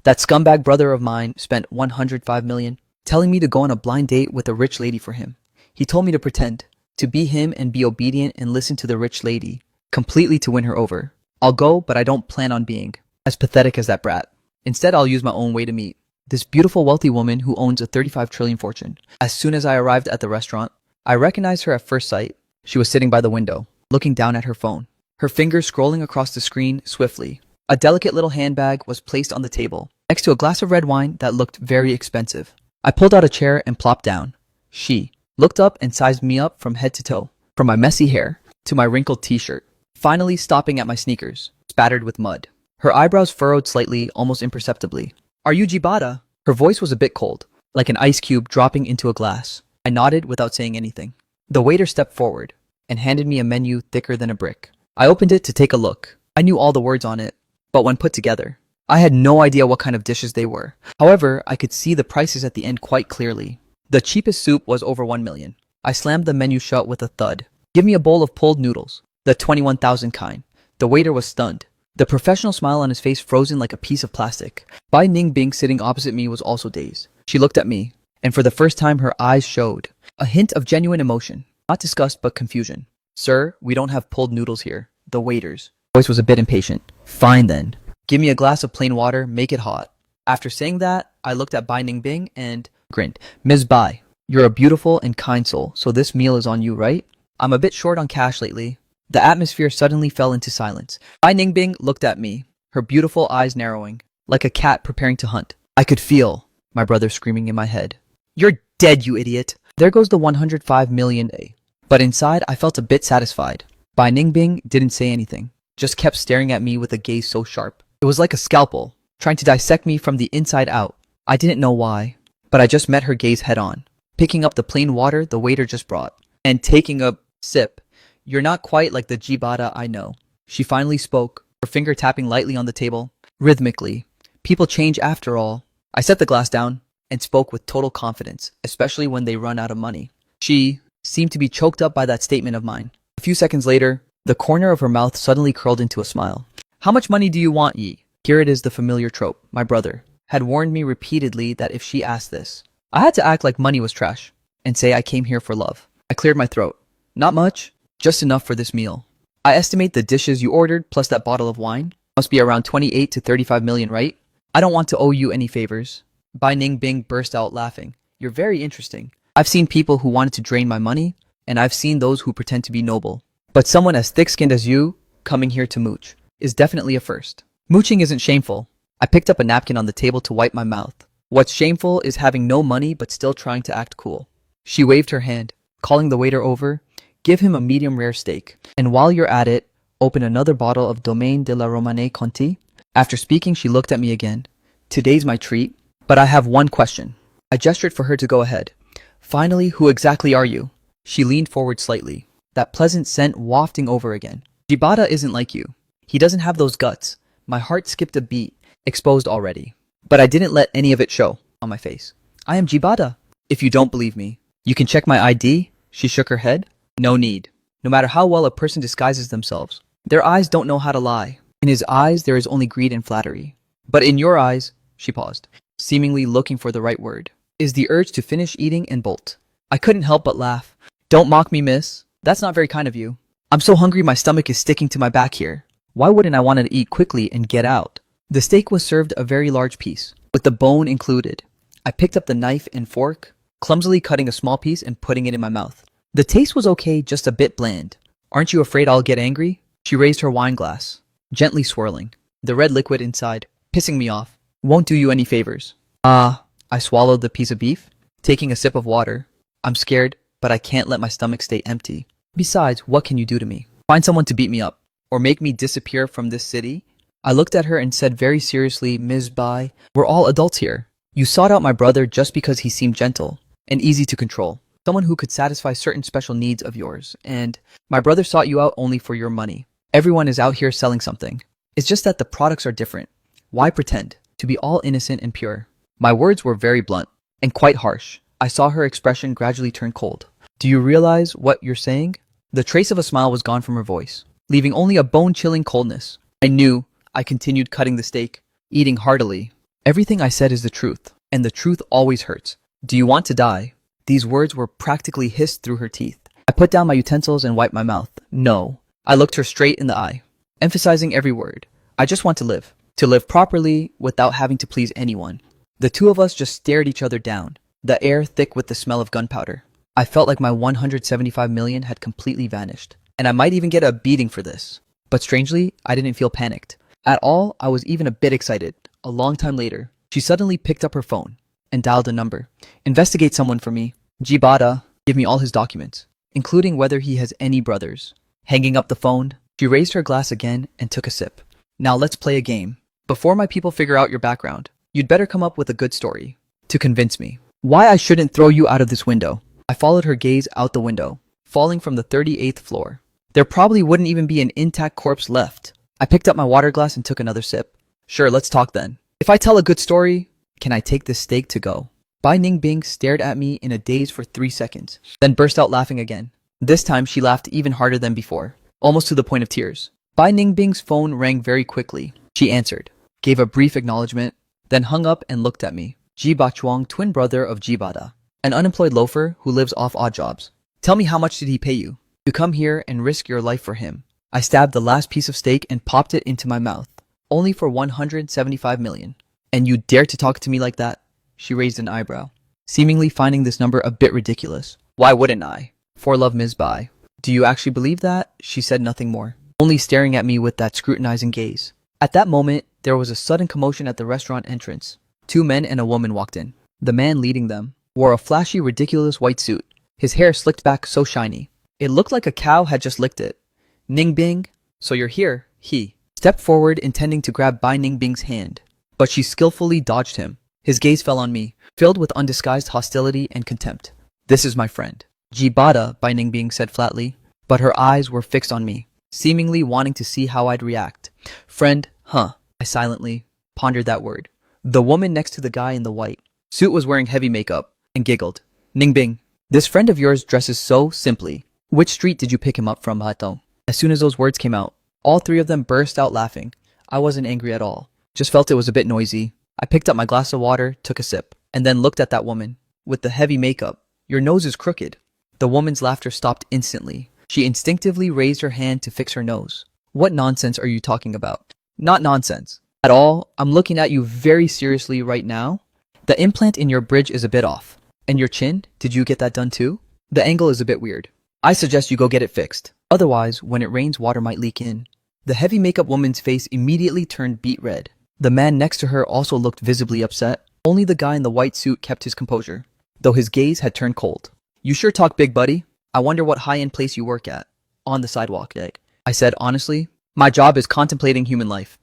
That scumbag brother of mine spent 105 million telling me to go on a blind date with a rich lady for him. He told me to pretend, to be him and be obedient and listen to the rich lady, completely to win her over. I'll go, but I don't plan on being as pathetic as that brat. Instead, I'll use my own way to meet this beautiful wealthy woman who owns a 35 trillion fortune. As soon as I arrived at the restaurant, I recognized her at first sight. She was sitting by the window, looking down at her phone, her fingers scrolling across the screen swiftly. A delicate little handbag was placed on the table, next to a glass of red wine that looked very expensive. I pulled out a chair and plopped down. She looked up and sized me up from head to toe, from my messy hair to my wrinkled t-shirt, finally stopping at my sneakers, spattered with mud. Her eyebrows furrowed slightly, almost imperceptibly. "Are you Jibata?" Her voice was a bit cold, like an ice cube dropping into a glass. I nodded without saying anything. The waiter stepped forward and handed me a menu thicker than a brick. I opened it to take a look. I knew all the words on it, but when put together, I had no idea what kind of dishes they were. However, I could see the prices at the end quite clearly. The cheapest soup was over 1 million. I slammed the menu shut with a thud. "Give me a bowl of pulled noodles, the 21,000 kind." The waiter was stunned, the professional smile on his face frozen like a piece of plastic. Bai Ningbing sitting opposite me was also dazed. She looked at me, and for the first time her eyes showed a hint of genuine emotion. Not disgust, but confusion. "Sir, we don't have pulled noodles here." The waiter's voice was a bit impatient. "Fine then. Give me a glass of plain water, make it hot." After saying that, I looked at Bai Ningbing and grinned. "Ms. Bai, you're a beautiful and kind soul, so this meal is on you, right? I'm a bit short on cash lately." The atmosphere suddenly fell into silence. Bai Ningbing looked at me, her beautiful eyes narrowing, like a cat preparing to hunt. I could feel my brother screaming in my head, "You're dead, you idiot! There goes the 105 million A." But inside, I felt a bit satisfied. Bai Ningbing didn't say anything, just kept staring at me with a gaze so sharp. It was like a scalpel, trying to dissect me from the inside out. I didn't know why, but I just met her gaze head on, picking up the plain water the waiter just brought, and taking a sip. "You're not quite like the Jibata I know." She finally spoke, her finger tapping lightly on the table, rhythmically. "People change after all." I set the glass down and spoke with total confidence, especially when they run out of money. She seemed to be choked up by that statement of mine. A few seconds later, the corner of her mouth suddenly curled into a smile. "How much money do you want, Yi?" Here it is, the familiar trope. My brother had warned me repeatedly that if she asked this, I had to act like money was trash and say I came here for love. I cleared my throat. "Not much, just enough for this meal. I estimate the dishes you ordered plus that bottle of wine must be around 28 to 35 million, right? I don't want to owe you any favors." Bai Ningbing burst out laughing. "You're very interesting. I've seen people who wanted to drain my money, and I've seen those who pretend to be noble. But someone as thick-skinned as you, coming here to mooch, is definitely a first. Mooching isn't shameful." I picked up a napkin on the table to wipe my mouth. "What's shameful is having no money but still trying to act cool." She waved her hand, calling the waiter over. "Give him a medium rare steak. And while you're at it, open another bottle of Domaine de la Romane Conti." After speaking, she looked at me again. "Today's my treat, but I have one question." I gestured for her to go ahead. "Finally, who exactly are you?" She leaned forward slightly, that pleasant scent wafting over again. "Jibata isn't like you. He doesn't have those guts." My heart skipped a beat, exposed already. But I didn't let any of it show on my face. "I am Jibata. If you don't believe me, you can check my ID." She shook her head. "No need. No matter how well a person disguises themselves, their eyes don't know how to lie. In his eyes, there is only greed and flattery. But in your eyes," she paused, seemingly looking for the right word, "is the urge to finish eating and bolt." I couldn't help but laugh. "Don't mock me, miss. That's not very kind of you. I'm so hungry my stomach is sticking to my back here. Why wouldn't I want to eat quickly and get out?" The steak was served a very large piece, with the bone included. I picked up the knife and fork, clumsily cutting a small piece and putting it in my mouth. The taste was okay, just a bit bland. "Aren't you afraid I'll get angry?" She raised her wine glass, gently swirling, the red liquid inside, pissing me off. "Won't do you any favors." I swallowed the piece of beef, taking a sip of water. "I'm scared, but I can't let my stomach stay empty. Besides, what can you do to me? Find someone to beat me up, or make me disappear from this city?" I looked at her and said very seriously, "Ms. Bai, we're all adults here. You sought out my brother just because he seemed gentle and easy to control, someone who could satisfy certain special needs of yours, and my brother sought you out only for your money. Everyone is out here selling something. It's just that the products are different. Why pretend to be all innocent and pure?" My words were very blunt and quite harsh. I saw her expression gradually turn cold. "Do you realize what you're saying?" The trace of a smile was gone from her voice, leaving only a bone-chilling coldness. I knew. I continued cutting the steak, eating heartily. Everything I said is the truth, and the truth always hurts. Do you want to die? These words were practically hissed through her teeth. I put down my utensils and wiped my mouth. No. I looked her straight in the eye, emphasizing every word. I just want to live. To live properly without having to please anyone. The two of us just stared each other down, the air thick with the smell of gunpowder. I felt like my 175 million had completely vanished, and I might even get a beating for this. But strangely, I didn't feel panicked. At all, I was even a bit excited. A long time later, she suddenly picked up her phone and dialed a number. Investigate someone for me. Jibata, give me all his documents, including whether he has any brothers. Hanging up the phone, she raised her glass again and took a sip. Now let's play a game. Before my people figure out your background, you'd better come up with a good story to convince me why I shouldn't throw you out of this window. I followed her gaze out the window, falling from the 38th floor. There probably wouldn't even be an intact corpse left. I picked up my water glass and took another sip. Sure, let's talk then. If I tell a good story, can I take this steak to go? Bai Ningbing stared at me in a daze for 3 seconds, then burst out laughing again. This time she laughed even harder than before, almost to the point of tears. Bai Ningbing's phone rang very quickly. She answered, gave a brief acknowledgement, then hung up and looked at me. Ji Bachuang, twin brother of Jibada, an unemployed loafer who lives off odd jobs. Tell me, how much did he pay you to come here and risk your life for him? I stabbed the last piece of steak and popped it into my mouth. Only for 175 million. And you dare to talk to me like that? She raised an eyebrow, seemingly finding this number a bit ridiculous. Why wouldn't I? For love, Ms. Bai. Do you actually believe that? She said nothing more, only staring at me with that scrutinizing gaze. At that moment, there was a sudden commotion at the restaurant entrance. 2 men and a woman walked in. The man leading them wore a flashy, ridiculous white suit. His hair slicked back so shiny. It looked like a cow had just licked it. Ningbing, so you're here, he stepped forward intending to grab Bai Ningbing's hand, but she skillfully dodged him. His gaze fell on me, filled with undisguised hostility and contempt. This is my friend. Jibata, Bai Ningbing said flatly, but her eyes were fixed on me, seemingly wanting to see how I'd react. Friend, huh? I silently pondered that word. The woman next to the guy in the white suit was wearing heavy makeup and giggled. Ningbing, this friend of yours dresses so simply. Which street did you pick him up from, Hato? As soon as those words came out, all 3 of them burst out laughing. I wasn't angry at all, just felt it was a bit noisy. I picked up my glass of water, took a sip, and then looked at that woman with the heavy makeup. Your nose is crooked. The woman's laughter stopped instantly. She instinctively raised her hand to fix her nose. What nonsense are you talking about? Not nonsense at all. I'm looking at you very seriously right now. The implant in your bridge is a bit off. And your chin? Did you get that done too? The angle is a bit weird. I suggest you go get it fixed. Otherwise, when it rains, water might leak in. The heavy makeup woman's face immediately turned beet red. The man next to her also looked visibly upset. Only the guy in the white suit kept his composure, though his gaze had turned cold. You sure talk big, buddy. I wonder what high-end place you work at. On the sidewalk, I said honestly. My job is contemplating human life.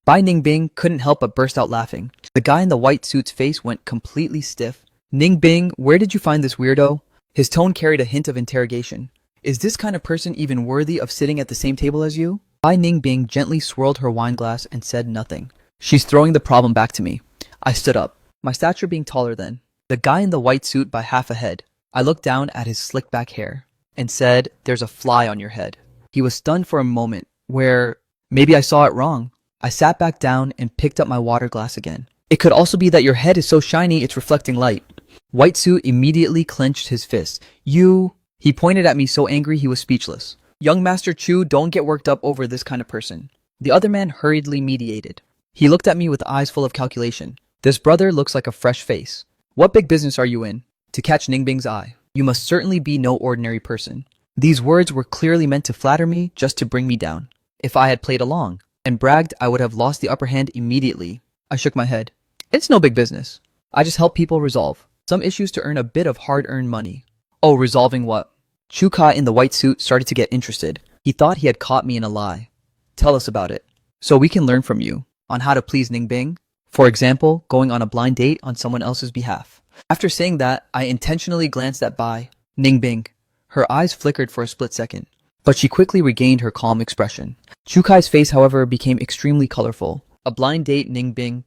Bai Ningbing couldn't help but burst out laughing. The guy in the white suit's face went completely stiff. Ningbing, where did you find this weirdo? His tone carried a hint of interrogation. Is this kind of person even worthy of sitting at the same table as you? Bai Ningbing gently swirled her wine glass and said nothing. She's throwing the problem back to me. I stood up, my stature being taller than the guy in the white suit by half a head. I looked down at his slick back hair and said, there's a fly on your head. He was stunned for a moment, where maybe I saw it wrong. I sat back down and picked up my water glass again. It could also be that your head is so shiny it's reflecting light. White suit immediately clenched his fist. You... He pointed at me so angry he was speechless. Young Master Chu, don't get worked up over this kind of person. The other man hurriedly mediated. He looked at me with eyes full of calculation. This brother looks like a fresh face. What big business are you in? To catch Ningbing's eye. You must certainly be no ordinary person. These words were clearly meant to flatter me, just to bring me down. If I had played along and bragged, I would have lost the upper hand immediately. I shook my head. It's no big business. I just help people resolve some issues to earn a bit of hard-earned money. Oh, resolving what? Chu Kai in the white suit started to get interested. He thought he had caught me in a lie. Tell us about it, so we can learn from you on how to please Ningbing. For example, going on a blind date on someone else's behalf. After saying that, I intentionally glanced at Bai Ningbing. Her eyes flickered for a split second, but she quickly regained her calm expression. Chu Kai's face, however, became extremely colorful. A blind date, Ningbing.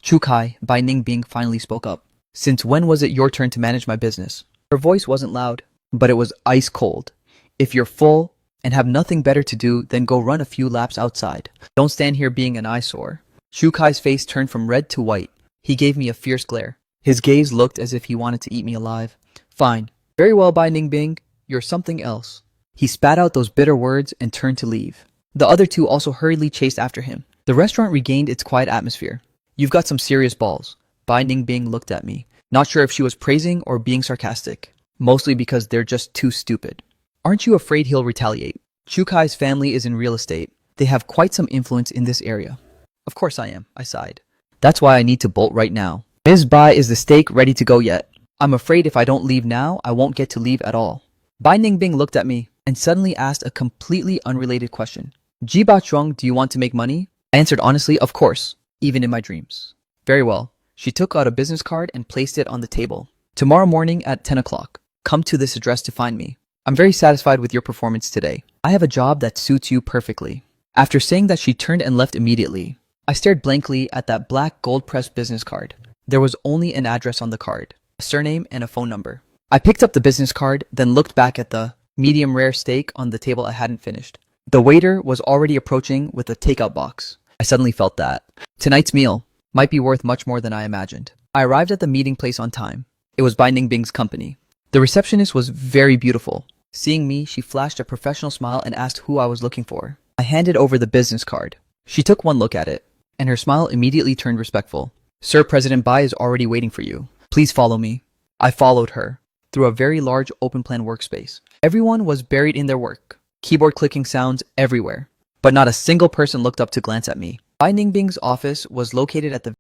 Chu Kai, Bai Ningbing finally spoke up. Since when was it your turn to manage my business? Her voice wasn't loud, but it was ice cold. If you're full and have nothing better to do, then go run a few laps outside. Don't stand here being an eyesore. Shu Kai's face turned from red to white. He gave me a fierce glare. His gaze looked as if he wanted to eat me alive. Fine. Very well, Bai Ningbing. You're something else. He spat out those bitter words and turned to leave. The other two also hurriedly chased after him. The restaurant regained its quiet atmosphere. You've got some serious balls. Bai Ningbing looked at me, not sure if she was praising or being sarcastic. Mostly because they're just too stupid. Aren't you afraid he'll retaliate? Shu Kai's family is in real estate. They have quite some influence in this area. Of course I am, I sighed. That's why I need to bolt right now. Ms. Bai, is the steak ready to go yet? I'm afraid if I don't leave now, I won't get to leave at all. Bai Ningbing looked at me and suddenly asked a completely unrelated question. Ji Ba Chuang, do you want to make money? I answered honestly, of course, even in my dreams. Very well. She took out a business card and placed it on the table. Tomorrow morning at 10 o'clock. Come to this address to find me. I'm very satisfied with your performance today. I have a job that suits you perfectly. After saying that, she turned and left immediately. I stared blankly at that black gold-pressed business card. There was only an address on the card, a surname and a phone number. I picked up the business card, then looked back at the medium rare steak on the table I hadn't finished. The waiter was already approaching with a takeout box. I suddenly felt that tonight's meal might be worth much more than I imagined. I arrived at the meeting place on time. It was Bai Ningbing's company. The receptionist was very beautiful. Seeing me, she flashed a professional smile and asked who I was looking for. I handed over the business card. She took one look at it, and her smile immediately turned respectful. Sir, President Bai is already waiting for you. Please follow me. I followed her through a very large open-plan workspace. Everyone was buried in their work. Keyboard clicking sounds everywhere. But not a single person looked up to glance at me. Bai Ningbing's office was located at the